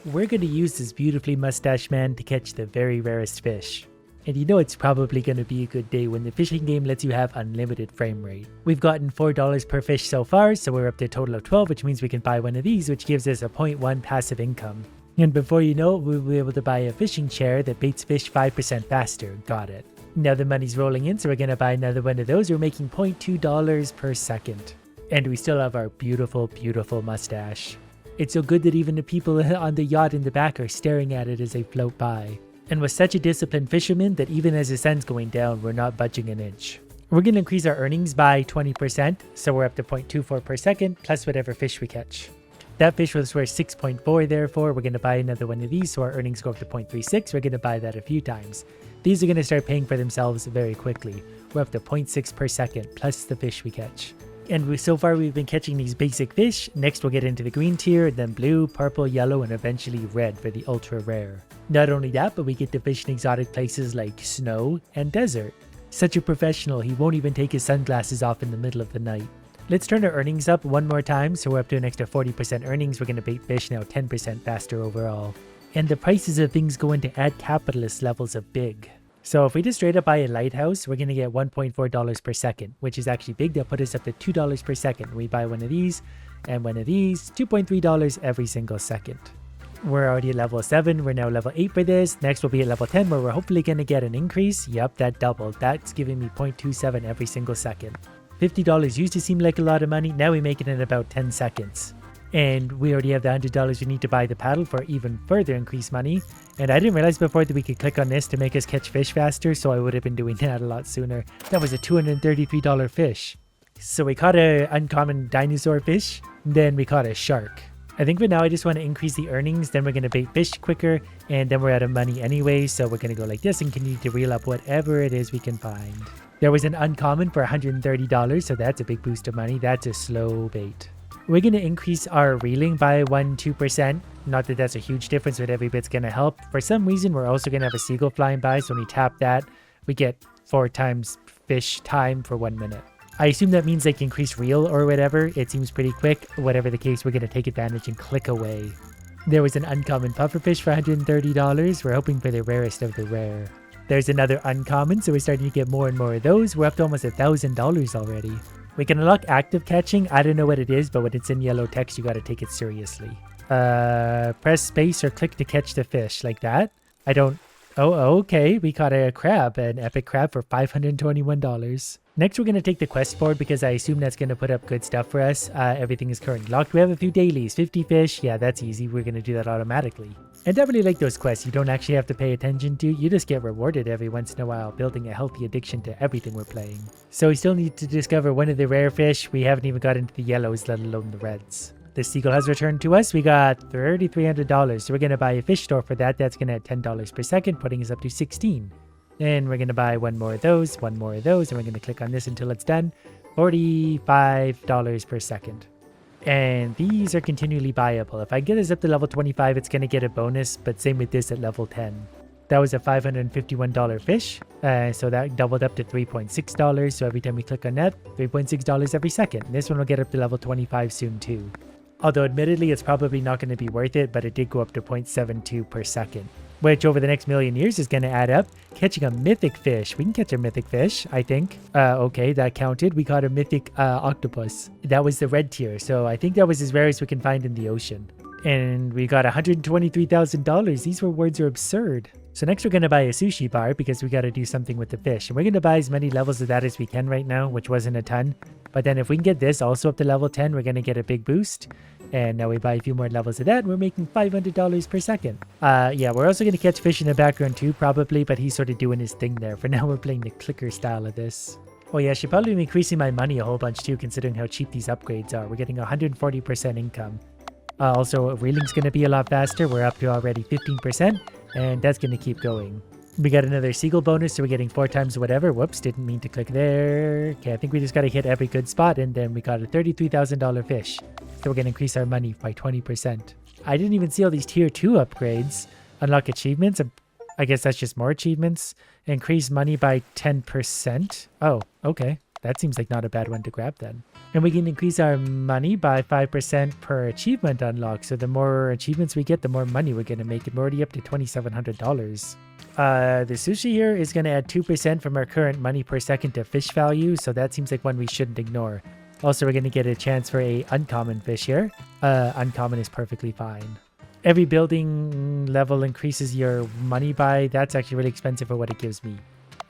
We're going to use this beautifully mustached man to catch the very rarest fish. And you know it's probably going to be a good day when the fishing game lets you have unlimited frame rate. We've gotten $4 per fish so far, so we're up to a total of 12, which means we can buy one of these, which gives us a 0.1 passive income. And before you know it, we'll be able to buy a fishing chair that baits fish 5% faster. Got it. Now the money's rolling in, so we're going to buy another one of those. We're making $0.2 per second. And we still have our beautiful, beautiful mustache. It's so good that even the people on the yacht in the back are staring at it as they float by. And with such a disciplined fisherman that even as the sun's going down, we're not budging an inch. We're going to increase our earnings by 20%, so we're up to 0.24 per second, plus whatever fish we catch. That fish was worth 6.4, therefore we're going to buy another one of these, so our earnings go up to 0.36. We're going to buy that a few times. These are going to start paying for themselves very quickly. We're up to 0.6 per second, plus the fish we catch. And so far we've been catching these basic fish. Next we'll get into the green tier, then blue, purple, yellow, and eventually red for the ultra rare. Not only that, but we get to fish in exotic places like snow and desert. Such a professional, he won't even take his sunglasses off in the middle of the night. Let's turn our earnings up one more time, so we're up to an extra 40% earnings. We're going to bait fish now 10% faster overall. And the prices of things go into add capitalist levels of big. So if we just straight up buy a lighthouse, we're going to get $1.4 per second, which is actually big. They'll put us up to $2 per second. We buy one of these and one of these, $2.3 every single second. We're already at level 7. We're now level 8 for this. Next we'll be at level 10 where we're hopefully going to get an increase. Yep, that doubled. That's giving me 0.27 every single second. $50 used to seem like a lot of money. Now we make it in about 10 seconds. And we already have the $100 we need to buy the paddle for even further increased money. And I didn't realize before that we could click on this to make us catch fish faster, so I would have been doing that a lot sooner. That was a $233 fish. So we caught an uncommon dinosaur fish, then we caught a shark. I think for now I just want to increase the earnings, then we're going to bait fish quicker, and then we're out of money anyway, so we're going to go like this and continue to reel up whatever it is we can find. There was an uncommon for $130, so that's a big boost of money. That's a slow bait. We're going to increase our reeling by 2%. Not that that's a huge difference, but every bit's going to help. For some reason, we're also going to have a seagull flying by, so when we tap that, we get 4 times fish time for 1 minute. I assume that means like increase reel or whatever. It seems pretty quick. Whatever the case, we're going to take advantage and click away. There was an uncommon pufferfish for $130. We're hoping for the rarest of the rare. There's another uncommon, so we're starting to get more and more of those. We're up to almost $1,000 already. We can unlock active catching. I don't know what it is, but when it's in yellow text, you got to take it seriously. Press space or click to catch the fish, like that. I don't... Oh, okay. We caught a crab, an epic crab for $521. Next, we're going to take the quest board because I assume that's going to put up good stuff for us. Everything is currently locked. We have a few dailies. 50 fish. Yeah, that's easy. We're going to do that automatically. And I really like those quests you don't actually have to pay attention to. You just get rewarded every once in a while, building a healthy addiction to everything we're playing. So we still need to discover one of the rare fish. We haven't even got into the yellows, let alone the reds. The seagull has returned to us. We got $3,300. So we're going to buy a fish store for that. That's going to add $10 per second, putting us up to 16. And we're going to buy one more of those, and we're going to click on this until it's done. $45 per second. And these are continually buyable. If I get this up to level 25, it's going to get a bonus, but same with this at level 10. That was a $551 fish, so that doubled up to $3.6. So every time we click on that, $3.6 every second. And this one will get up to level 25 soon too. Although admittedly, it's probably not going to be worth it, but it did go up to 0.72 per second. Which over the next million years is going to add up. Catching a mythic fish. We can catch a mythic fish, I think. Okay, that counted. We caught a mythic octopus. That was the red tier, so I think that was as rare as we can find in the ocean. And we got $123,000. These rewards are absurd. So next we're going to buy a sushi bar because we got to do something with the fish. And we're going to buy as many levels of that as we can right now, which wasn't a ton. But then if we can get this also up to level 10, we're going to get a big boost. And now we buy a few more levels of that, and we're making $500 per second. Yeah, we're also going to catch fish in the background too, probably, but he's sort of doing his thing there. For now, we're playing the clicker style of this. Oh yeah, I should probably be increasing my money a whole bunch too, considering how cheap these upgrades are. We're getting 140% income. Also, reeling's going to be a lot faster. We're up to already 15%, and that's going to keep going. We got another seagull bonus, so we're getting 4 times whatever. Whoops, didn't mean to click there. Okay, I think we just got to hit every good spot, and then we got a $33,000 fish. So we're going to increase our money by 20%. I didn't even see all these tier 2 upgrades. Unlock achievements. I guess that's just more achievements. Increase money by 10%. Oh, okay. That seems like not a bad one to grab then. And we can increase our money by 5% per achievement unlock. So the more achievements we get, the more money we're going to make. We're already up to $2,700. The sushi here is going to add 2% from our current money per second to fish value. So that seems like one we shouldn't ignore. Also, we're going to get a chance for a uncommon fish here. Uncommon is perfectly fine. Every building level increases your money by. That's actually really expensive for what it gives me.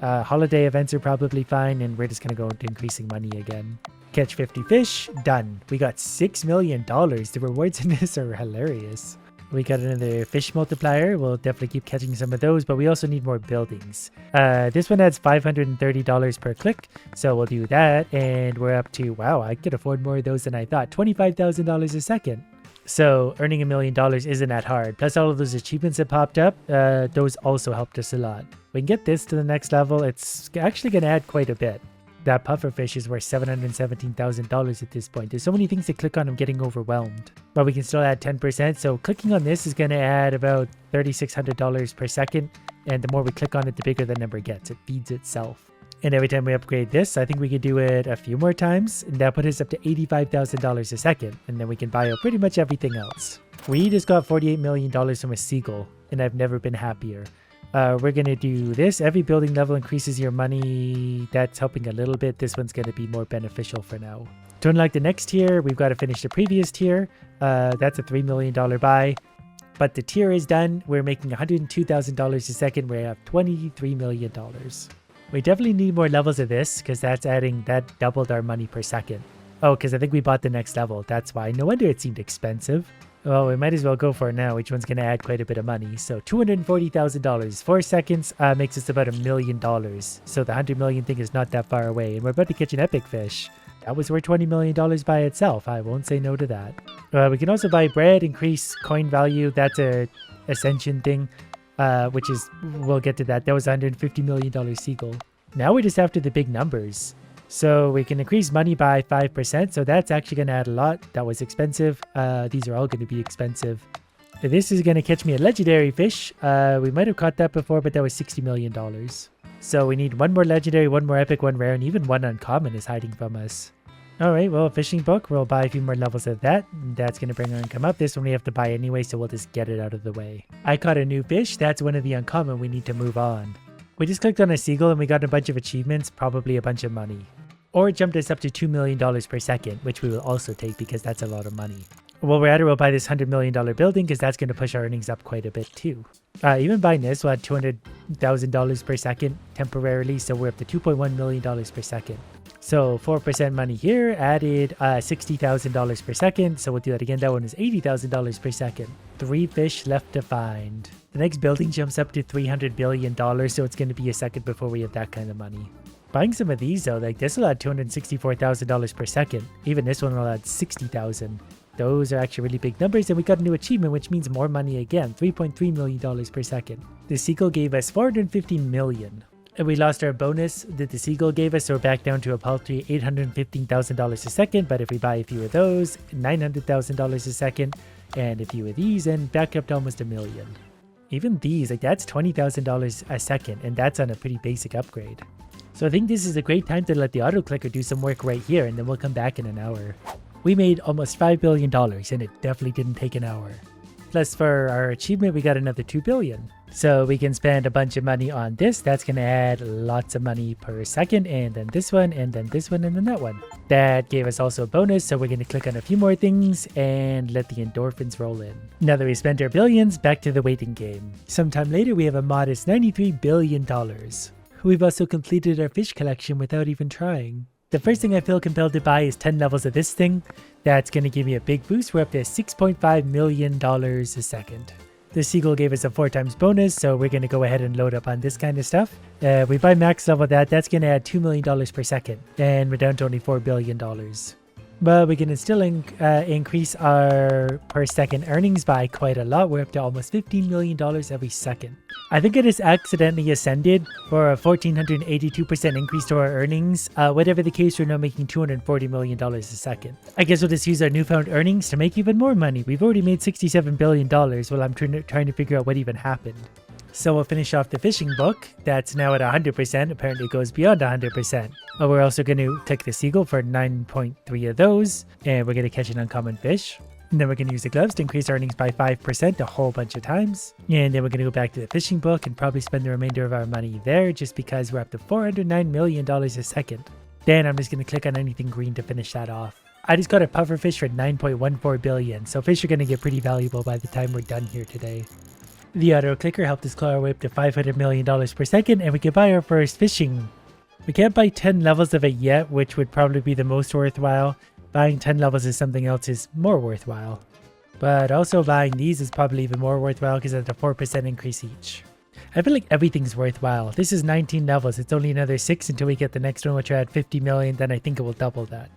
Holiday events are probably fine, and we're just going to go into increasing money again. Catch 50 fish. Done. We got $6 million. The rewards in this are hilarious. We got another fish multiplier. We'll definitely keep catching some of those, but we also need more buildings. This one adds $530 per click, so we'll do that, and we're up to, wow, I could afford more of those than I thought. $25,000 a second. So earning $1 million isn't that hard. Plus all of those achievements that popped up, those also helped us a lot. We can get this to the next level. It's actually going to add quite a bit. That pufferfish is worth $717,000 at this point. There's so many things to click on, I'm getting overwhelmed. But we can still add 10%. So clicking on this is going to add about $3,600 per second. And the more we click on it, the bigger the number gets. It feeds itself. And every time we upgrade this, I think we could do it a few more times. And that put us up to $85,000 a second. And then we can buy out pretty much everything else. We just got $48 million from a seagull. And I've never been happier. We're going to do this. Every building level increases your money. That's helping a little bit. This one's going to be more beneficial for now. To unlock the next tier, we've got to finish the previous tier. That's a $3 million buy. But the tier is done. We're making $102,000 a second. We have $23 million. We definitely need more levels of this because that doubled our money per second. Oh, because I think we bought the next level. That's why. No wonder it seemed expensive. Well, we might as well go for it now. Each one's going to add quite a bit of money. So $240,000. 4 seconds makes us about $1 million. So the 100 million thing is not that far away. And we're about to catch an epic fish. That was worth $20 million by itself. I won't say no to that. We can also buy bread, increase coin value. That's a Ascension thing, which is, we'll get to that. That was a $150 million seagull. Now we're just after the big numbers. So we can increase money by 5%. So that's actually going to add a lot. That was expensive. These are all going to be expensive. This is going to catch me a legendary fish. We might have caught that before, but that was $60 million. So we need one more legendary, one more epic, one rare, and even one uncommon is hiding from us. All right, well, fishing book. We'll buy a few more levels of that. That's going to bring our income up. This one we have to buy anyway, so we'll just get it out of the way. I caught a new fish. That's one of the uncommon. We need to move on. We just clicked on a seagull and we got a bunch of achievements, probably a bunch of money. Or it jumped us up to $2 million per second, which we will also take because that's a lot of money. While we're at it, we'll buy this $100 million building because that's going to push our earnings up quite a bit too. Even buying this, we'll add $200,000 per second temporarily, so we're up to $2.1 million per second. So 4% money here, added $60,000 per second, so we'll do that again. That one is $80,000 per second. 3 fish left to find. The next building jumps up to $300 billion, so it's going to be a second before we have that kind of money. Buying some of these though, like this will add $264,000 per second. Even this one will add $60,000. Those are actually really big numbers, and we got a new achievement, which means more money again, $3.3 million per second. The seagull gave us $450 million. And we lost our bonus that the seagull gave us, so we're back down to a paltry $815,000 a second. But if we buy a few of those, $900,000 a second, and a few of these, and back up to almost $1 million. Even these, like that's $20,000 a second, and that's on a pretty basic upgrade. So I think this is a great time to let the auto clicker do some work right here, and then we'll come back in an hour. We made almost $5 billion, and it definitely didn't take an hour. Plus for our achievement, we got another $2 billion. So we can spend a bunch of money on this. That's going to add lots of money per second, and then this one, and then this one, and then that one. That gave us also a bonus, so we're going to click on a few more things and let the endorphins roll in. Now that we spent our billions, back to the waiting game. Sometime later, we have a modest $93 billion. We've also completed our fish collection without even trying. The first thing I feel compelled to buy is 10 levels of this thing. That's going to give me a big boost. We're up to $6.5 million a second. The seagull gave us a 4 times bonus, so we're going to go ahead and load up on this kind of stuff. We buy max level that's going to add $2 million per second, and we're down to only $4 billion. But we can still increase our per second earnings by quite a lot. We're up to almost $15 million every second. I think it is accidentally ascended for a 1,482% increase to our earnings. Whatever the case, we're now making $240 million a second. I guess we'll just use our newfound earnings to make even more money. We've already made $67 billion while I'm trying to figure out what even happened. So we'll finish off the fishing book. That's now at 100%. Apparently it goes beyond 100%. But we're also going to click the seagull for 9.3 of those. And we're going to catch an uncommon fish. And then we're going to use the gloves to increase earnings by 5% a whole bunch of times. And then we're going to go back to the fishing book and probably spend the remainder of our money there just because we're up to $409 million a second. Then I'm just going to click on anything green to finish that off. I just got a puffer fish for 9.14 billion, so fish are going to get pretty valuable by the time we're done here today. The auto clicker helped us claw our way up to $500 million per second, and we can buy our first fishing. We can't buy 10 levels of it yet, which would probably be the most worthwhile. Buying 10 levels of something else is more worthwhile. But also buying these is probably even more worthwhile because it's a 4% increase each. I feel like everything's worthwhile. This is 19 levels. It's only another 6 until we get the next one, which are at 50 million. Then I think it will double that.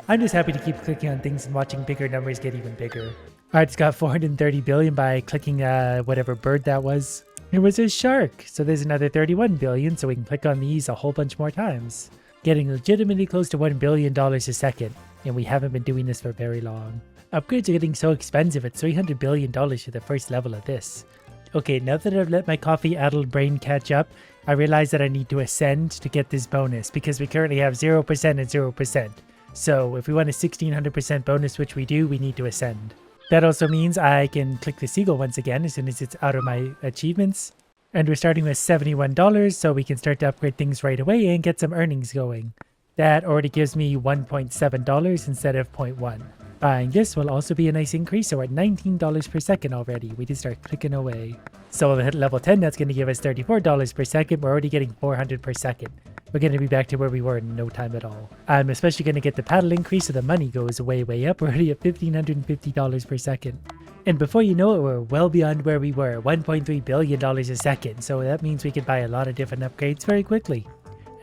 I'm just happy to keep clicking on things and watching bigger numbers get even bigger. Alright, it's got 430 billion by clicking whatever bird that was. It was a shark. So there's another 31 billion. So we can click on these a whole bunch more times. Getting legitimately close to $1 billion a second. And we haven't been doing this for very long. Upgrades are getting so expensive. It's $300 billion for the first level of this. Okay, now that I've let my coffee-addled brain catch up, I realize that I need to ascend to get this bonus because we currently have 0% and 0%. So if we want a 1600% bonus, which we do, we need to ascend. That also means I can click the seagull once again as soon as it's out of my achievements. And we're starting with $71, so we can start to upgrade things right away and get some earnings going. That already gives me $1.7 instead of 0.1. Buying this will also be a nice increase, so we're at $19 per second already. We just start clicking away. So we'll hit level 10, that's going to give us $34 per second. We're already getting 400 per second. We're going to be back to where we were in no time at all. I'm especially going to get the paddle increase so the money goes way up. We're already at $1,550 per second. And before you know it, we're well beyond where we were, $1.3 billion a second. So that means we can buy a lot of different upgrades very quickly.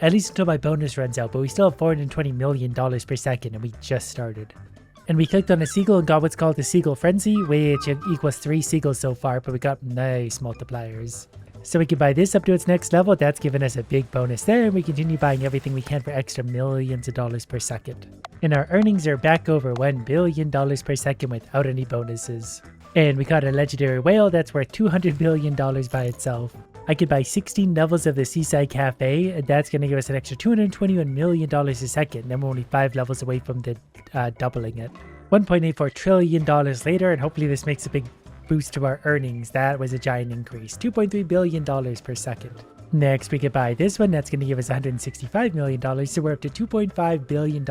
At least until my bonus runs out, but we still have $420 million per second and we just started. And we clicked on a seagull and got what's called the Seagull Frenzy, which equals 3 seagulls so far, but we got nice multipliers. So we can buy this up to its next level. That's given us a big bonus there, and we continue buying everything we can for extra millions of dollars per second. And our earnings are back over $1 billion per second without any bonuses. And we caught a legendary whale that's worth $200 billion by itself. I could buy 16 levels of the Seaside Cafe, and that's going to give us an extra $221 million a second. Then we're only 5 levels away from the doubling it. $1.84 trillion later, and hopefully this makes a big boost to our earnings. That was a giant increase. $2.3 billion per second. Next, we could buy this one. That's going to give us $165 million, so we're up to $2.5 billion.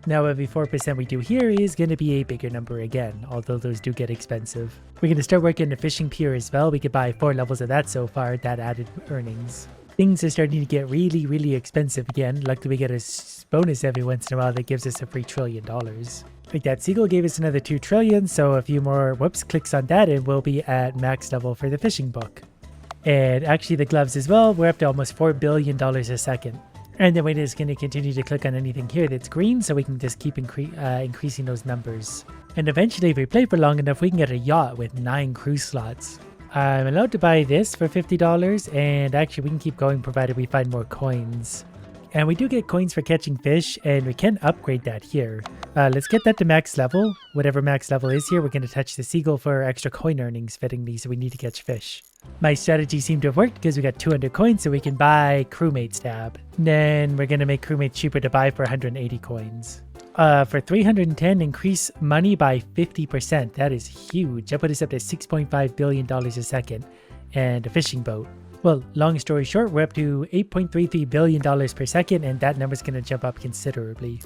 Now every 4% we do here is going to be a bigger number again, although those do get expensive. We're going to start working the fishing pier as well. We could buy 4 levels of that so far. That added earnings. Things are starting to get really expensive again. Luckily we get a bonus every once in a while that gives us a free $1 trillion. Like that seagull gave us another 2 trillion, so a few more clicks on that and we'll be at max level for the fishing book. And actually the gloves as well, we're up to almost $4 billion a second. And then we're just going to continue to click on anything here that's green so we can just keep increasing those numbers. And eventually if we play for long enough, we can get a yacht with 9 cruise slots. I'm allowed to buy this for $50, and actually we can keep going provided we find more coins. And we do get coins for catching fish, and we can upgrade that here. Let's get that to max level. Whatever max level is here, we're going to touch the seagull for extra coin earnings fittingly, so we need to catch fish. My strategy seemed to have worked because we got 200 coins, so we can buy crewmates tab. Then we're going to make crewmates cheaper to buy for 180 coins. For 310, increase money by 50%. That is huge. That put us up to $6.5 billion a second. And a fishing boat. Well, long story short, we're up to $8.33 billion per second, and that number's going to jump up considerably.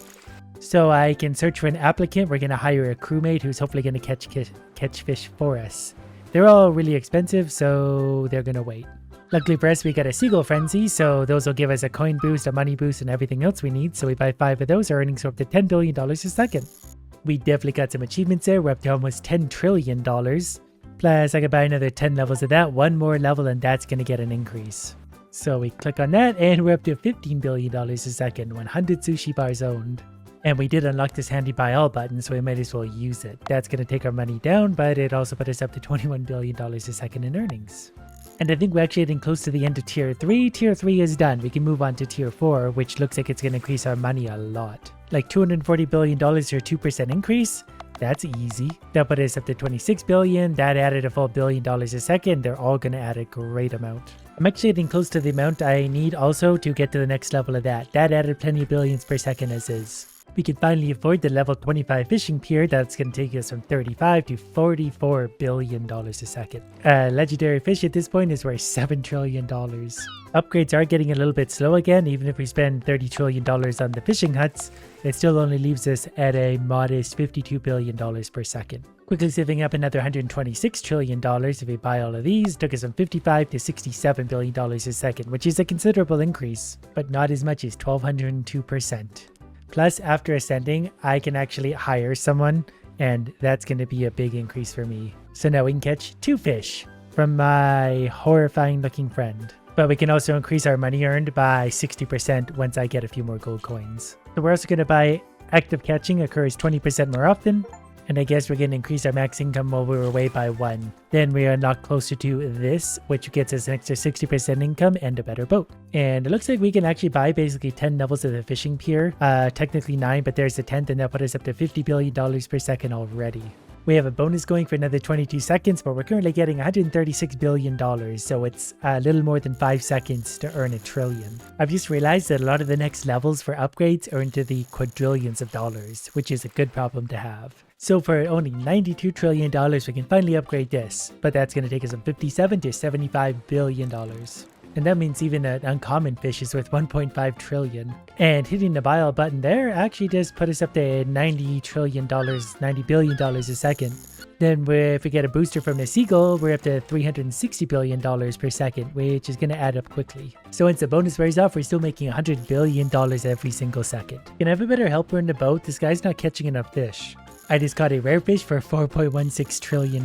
So I can search for an applicant. We're going to hire a crewmate who's hopefully going to catch fish for us. They're all really expensive, so they're going to wait. Luckily for us, we got a Seagull Frenzy, so those will give us a coin boost, a money boost, and everything else we need. So we buy 5 of those, our earnings are up to $10 billion a second. We definitely got some achievements there. We're up to almost $10 trillion. Plus, I could buy another 10 levels of that, 1 more level, and that's going to get an increase. So we click on that, and we're up to $15 billion a second, 100 sushi bars owned. And we did unlock this handy buy all button, so we might as well use it. That's going to take our money down, but it also put us up to $21 billion a second in earnings. And I think we're actually getting close to the end of Tier 3. Tier 3 is done. We can move on to Tier 4, which looks like it's going to increase our money a lot. Like $240 billion or 2% increase. That's easy. That put us up to 26 billion. That added a full $1 billion a second. They're all going to add a great amount. I'm actually getting close to the amount I need also to get to the next level of that. That added plenty of billions per second as is. We can finally afford the level 25 fishing pier. That's going to take us from 35 to $44 billion a second. Legendary fish at this point is worth $7 trillion. Upgrades are getting a little bit slow again. Even if we spend $30 trillion on the fishing huts, it still only leaves us at a modest $52 billion per second. Quickly saving up another $126 trillion if we buy all of these, took us from $55 to $67 billion a second, which is a considerable increase, but not as much as 1,202%. Plus, after ascending, I can actually hire someone, and that's going to be a big increase for me. So now we can catch 2 fish from my horrifying looking friend. But we can also increase our money earned by 60% once I get a few more gold coins. So we're also going to buy active catching occurs 20% more often. And I guess we're going to increase our max income while we were away by 1. Then we unlock closer to this, which gets us an extra 60% income and a better boat. And it looks like we can actually buy basically 10 levels of the fishing pier. Technically 9, but there's a 10th, and that put us up to $50 billion per second already. We have a bonus going for another 22 seconds, but we're currently getting $136 billion, so it's a little more than 5 seconds to earn $1 trillion. I've just realized that a lot of the next levels for upgrades are into the quadrillions of dollars, which is a good problem to have. So for only $92 trillion, we can finally upgrade this, but that's going to take us from $57 to $75 billion. And that means even an uncommon fish is worth $1.5 trillion. And hitting the buy all button there actually does put us up to $90 billion a second. Then if we get a booster from the seagull, we're up to $360 billion per second, which is going to add up quickly. So once the bonus wears off, we're still making $100 billion every single second. Can I have a better helper in the boat? This guy's not catching enough fish. I just caught a rare fish for $4.16 trillion.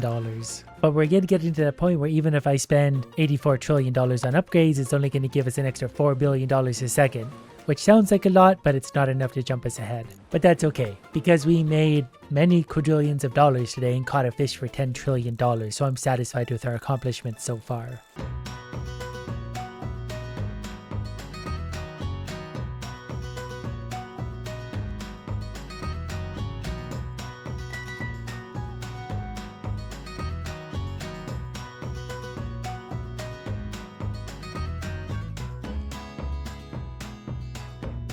But we're going to get into that point where even if I spend $84 trillion on upgrades, it's only going to give us an extra $4 billion a second, which sounds like a lot, but it's not enough to jump us ahead. But that's okay, because we made many quadrillions of dollars today and caught a fish for $10 trillion, so I'm satisfied with our accomplishments so far.